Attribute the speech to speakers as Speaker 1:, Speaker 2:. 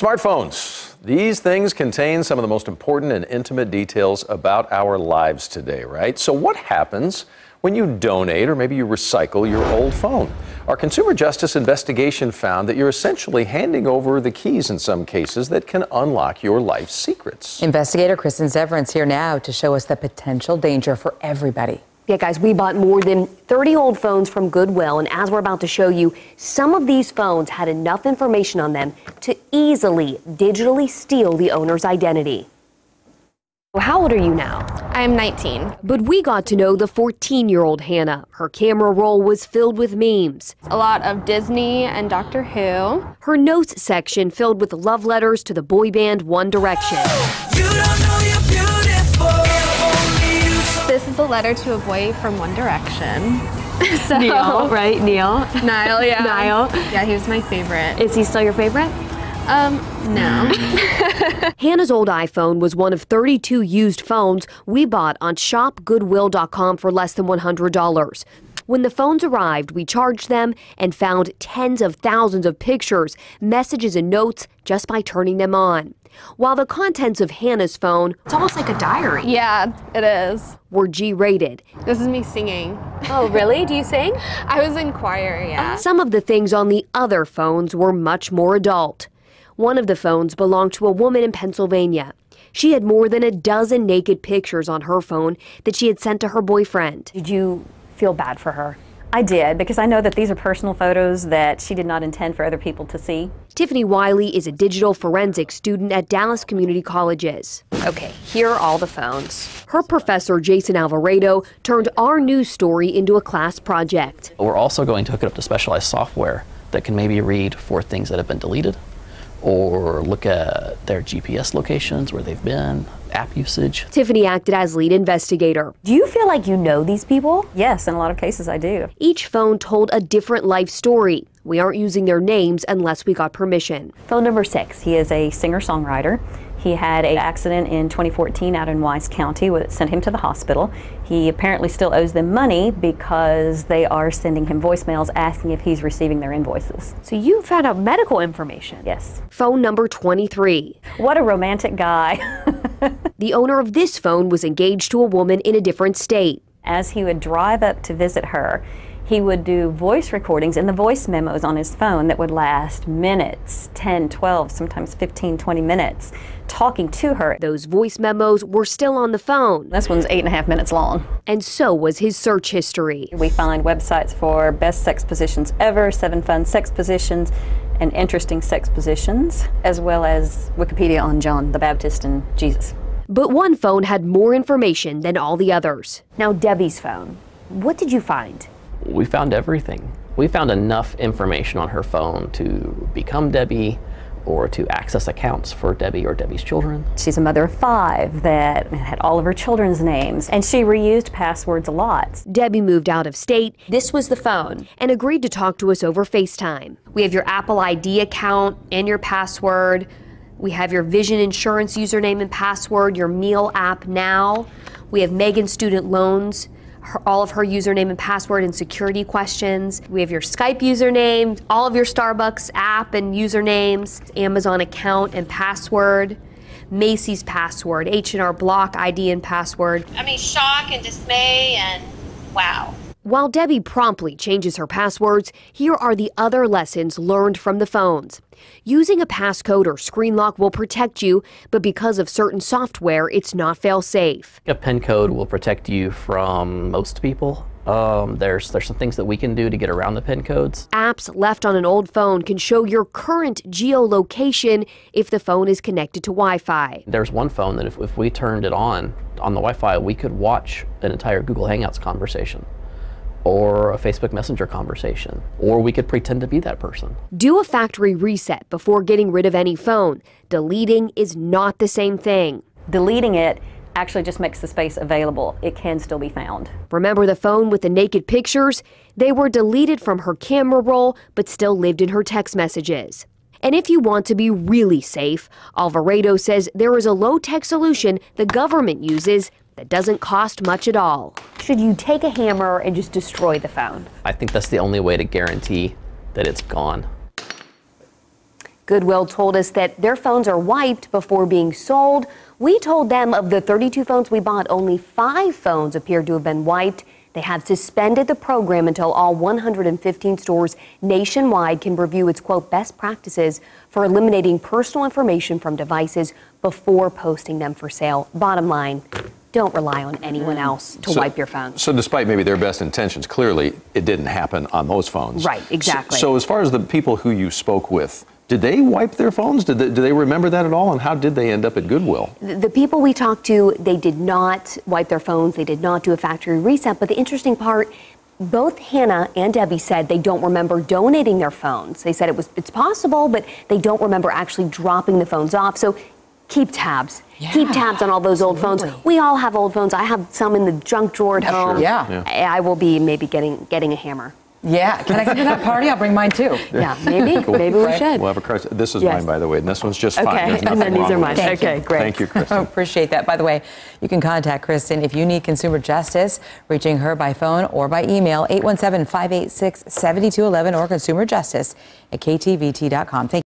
Speaker 1: Smartphones. These things contain some of the most important and intimate details about our lives today, right? So what happens when you donate or maybe you recycle your old phone? Our consumer justice investigation found that you're essentially handing over the keys in some cases that can unlock your life's secrets.
Speaker 2: Investigator Kristen Severance here now to show us the potential danger for everybody.
Speaker 3: Yeah, guys, we bought more than 30 old phones from Goodwill, and as we're about to show you, some of these phones had enough information on them to easily digitally steal the owner's identity. How old are you now?
Speaker 4: I'm 19.
Speaker 3: But we got to know the 14-year-old Hannah. Her camera roll was filled with memes.
Speaker 4: A lot of Disney and Doctor Who.
Speaker 3: Her notes section filled with love letters to the boy band One Direction.
Speaker 5: You don't know you're beautiful.
Speaker 4: This is a letter to a boy from One Direction. So,
Speaker 3: Neil, right? Neil?
Speaker 4: Niall, yeah.
Speaker 3: Niall.
Speaker 4: Yeah, he was my favorite.
Speaker 3: Is he still your favorite?
Speaker 4: No.
Speaker 3: Hannah's old iPhone was one of 32 used phones we bought on shopgoodwill.com for less than $100. When the phones arrived, we charged them and found tens of thousands of pictures, messages, and notes just by turning them on. While the contents of Hannah's phone,
Speaker 2: It's almost like a diary.
Speaker 4: Yeah, it is.
Speaker 3: were G-rated.
Speaker 4: This is me singing.
Speaker 3: Oh, really? Do you sing?
Speaker 4: I was in choir, yeah.
Speaker 3: Some of the things on the other phones were much more adult. One of the phones belonged to a woman in Pennsylvania. She had more than a dozen naked pictures on her phone that she had sent to her boyfriend.
Speaker 6: Did you feel bad for her? I did, because I know that these are personal photos that she did not intend for other people to see.
Speaker 3: Tiffany Wiley is a digital forensics student at Dallas Community Colleges.
Speaker 7: Okay, here are all the phones.
Speaker 3: Her professor, Jason Alvarado, turned our news story into a class project.
Speaker 8: We're also going to hook it up to specialized software that can maybe read for things that have been deleted or look at their GPS locations, where they've been, app usage.
Speaker 3: Tiffany acted as lead investigator.
Speaker 6: Do you feel like you know these people? Yes, in a lot of cases I do.
Speaker 3: Each phone told a different life story. We aren't using their names unless we got permission.
Speaker 6: Phone number 6, he is a singer-songwriter. He had an accident in 2014 out in Wise County that sent him to the hospital. He apparently still owes them money because they are sending him voicemails asking if he's receiving their invoices.
Speaker 3: So you found out medical information?
Speaker 6: Yes.
Speaker 3: Phone number 23.
Speaker 6: What a romantic guy.
Speaker 3: The owner of this phone was engaged to a woman in a different state.
Speaker 6: As he would drive up to visit her, he would do voice recordings and the voice memos on his phone that would last minutes, 10, 12, sometimes 15, 20 minutes, talking to her.
Speaker 3: Those voice memos were still on the phone.
Speaker 6: This one's 8.5 minutes long.
Speaker 3: And so was his search history.
Speaker 6: We find websites for best sex positions ever, 7 fun sex positions, and interesting sex positions, as well as Wikipedia on John the Baptist and Jesus.
Speaker 3: But one phone had more information than all the others. Now Debbie's phone. What did you find?
Speaker 8: We found everything. We found enough information on her phone to become Debbie or to access accounts for Debbie or Debbie's children.
Speaker 6: She's a mother of 5 that had all of her children's names, and she reused passwords a lot.
Speaker 3: Debbie moved out of state. This was the phone, and agreed to talk to us over FaceTime. We have your Apple ID account and your password. We have your Vision Insurance username and password, your meal app now. We have Megan's student loans, all of her username and password and security questions. We have your Skype username, all of your Starbucks app and usernames, Amazon account and password, Macy's password, H&R Block ID and password.
Speaker 9: I mean, shock and dismay and wow.
Speaker 3: While Debbie promptly changes her passwords, here are the other lessons learned from the phones. Using a passcode or screen lock will protect you, but because of certain software, it's not fail-safe.
Speaker 8: A PIN code will protect you from most people. There's some things that we can do to get around the PIN codes.
Speaker 3: Apps left on an old phone can show your current geolocation if the phone is connected to Wi-Fi.
Speaker 8: There's one phone that if we turned it on the Wi-Fi, we could watch an entire Google Hangouts conversation, or a Facebook Messenger conversation, or we could pretend to be that person.
Speaker 3: Do a factory reset before getting rid of any phone. Deleting is not the same thing.
Speaker 6: Deleting it actually just makes the space available. It can still be found.
Speaker 3: Remember the phone with the naked pictures? They were deleted from her camera roll, but still lived in her text messages. And if you want to be really safe, Alvarado says there is a low-tech solution the government uses that doesn't cost much at all.
Speaker 7: Should you take a hammer and just destroy the phone?
Speaker 8: I think that's the only way to guarantee that it's gone.
Speaker 3: Goodwill told us that their phones are wiped before being sold. We told them of the 32 phones we bought, only 5 phones appeared to have been wiped. They have suspended the program until all 115 stores nationwide can review its, quote, best practices for eliminating personal information from devices before posting them for sale. Bottom line, don't rely on anyone else to wipe your phone.
Speaker 1: So despite maybe their best intentions, clearly it didn't happen on those phones.
Speaker 3: Right, exactly.
Speaker 1: So as far as the people who you spoke with, did they wipe their phones? Do they remember that at all? And how did they end up at Goodwill?
Speaker 3: The people we talked to, they did not wipe their phones. They did not do a factory reset. But the interesting part, both Hannah and Debbie said they don't remember donating their phones. They said it's possible, but they don't remember actually dropping the phones off. So keep tabs.
Speaker 2: Yeah,
Speaker 3: keep tabs on all those old phones. We all have old phones. I have some in the junk drawer at home.
Speaker 2: Sure. Yeah.
Speaker 3: I will be maybe getting a hammer.
Speaker 2: Yeah, can I come to that party? I'll bring mine too.
Speaker 3: Yeah, maybe.
Speaker 1: Cool.
Speaker 3: Maybe we should.
Speaker 1: We'll have a crisis. This is
Speaker 3: Yes.
Speaker 1: mine, by the way, and this one's just fine.
Speaker 3: Okay,
Speaker 1: There's
Speaker 3: and
Speaker 1: nothing
Speaker 3: then these
Speaker 1: wrong
Speaker 3: are
Speaker 1: with
Speaker 3: mine.
Speaker 1: it.
Speaker 3: Okay, great.
Speaker 1: Thank you, Kristen.
Speaker 2: Oh, appreciate that. By the way, you can contact Kristen if you need consumer justice, reaching her by phone or by email, 817-586-7211 or consumerjustice@ktvt.com. Thank you.